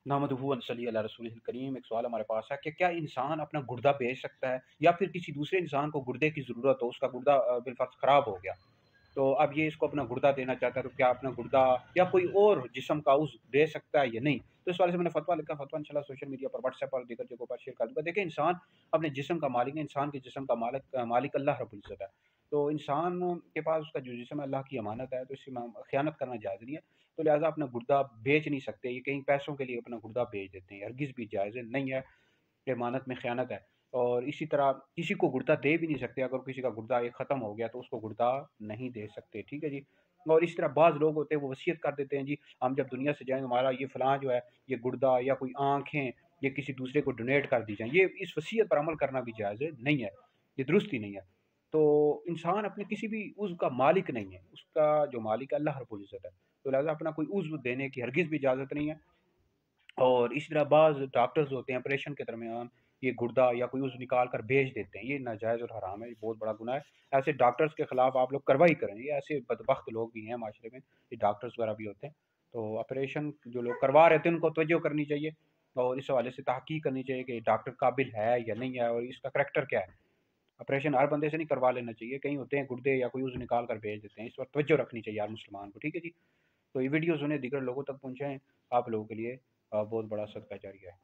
नहमदुहु व नसल्ली अला रसूलिहिल करीम। एक सवाल हमारे पास है कि क्या इंसान अपना गुर्दा बेच सकता है, या फिर किसी दूसरे इंसान को गुर्दे की ज़रूरत हो, उसका गुर्दा बिलफ़र्ज़ ख़राब हो गया, तो अब ये इसको अपना गुर्दा देना चाहता है, तो क्या अपना गुर्दा या कोई और जिस्म का उज़्व दे सकता है या नहीं? तो इस वाले से मैंने फ़तवा लिखा, फ़तवा इंशाल्लाह सोशल मीडिया पर, व्हाट्सएप पर, दीगर जगहों पर शेयर कर दूँगा। देखिए, इंसान अपने जिस्म का मालिक है, इंसान के जिस्म का मालिक अल्लाह रब्बुल इज़्ज़त है। तो इंसान के पास उसका जो जिस्म है अल्लाह की अमानत है, तो इसमें ख़यानत करना जायज़ नहीं है। तो लिहाज़ा अपना गुर्दा बेच नहीं सकते, ये कहीं पैसों के लिए अपना गुर्दा बेच देते हैं, हरगिज़ भी जायज़ नहीं है, अमानत में ख़यानत है। और इसी तरह किसी को गुर्दा दे भी नहीं सकते, अगर किसी का गुर्दा एक ख़त्म हो गया तो उसको गुर्दा नहीं दे सकते, ठीक है जी। और इस तरह बाज़ लोग होते हैं वो वसीयत कर देते हैं, जी हम जब दुनिया से जाएँगे हमारा ये फ़लाँ जो है, ये गुर्दा या कोई आँखें ये किसी दूसरे को डोनेट कर दी जाएँ। ये इस वसीयत पर अमल करना भी जायज़ नहीं है, ये दुरुस्त ही नहीं है। तो इंसान अपने किसी भी उज़्व का मालिक नहीं है, उसका जो मालिक है अल्लाह रब्बुल इज़्ज़त है। तो लिहाज़ा अपना कोई उज़्व देने की हरगिज़ भी इजाज़त नहीं है। और इसी तरह बाज़ डॉक्टर्स होते हैं ऑपरेशन के दरमियान ये गुर्दा या कोई उज़्व निकाल कर बेच देते हैं, ये नाजायज़ और हराम है, ये बहुत बड़ा गुनाह है। ऐसे डॉक्टर्स के खिलाफ आप लोग कार्रवाई करें, ये ऐसे बदबख्त लोग भी हैं माशरे में, ये डॉक्टर्स वगैरह भी होते हैं। तो ऑपरेशन जो लोग करवा रहे थे उनको तवज्जो करनी चाहिए, और इस हवाले से तहकीक करनी चाहिए कि डॉक्टर काबिल है या नहीं है, और इसका करैक्टर क्या है। ऑपरेशन हर बंदे से नहीं करवा लेना चाहिए, कहीं होते हैं गुर्दे या कोई उज़्व निकाल कर भेज देते हैं, इस पर तवज्जो रखनी चाहिए हर मुसलमान को, ठीक है जी। तो ये वीडियोज़ उन्हें दीगर लोगों तक पहुँचाएँ, आप लोगों के लिए बहुत बड़ा सदका जारिया है।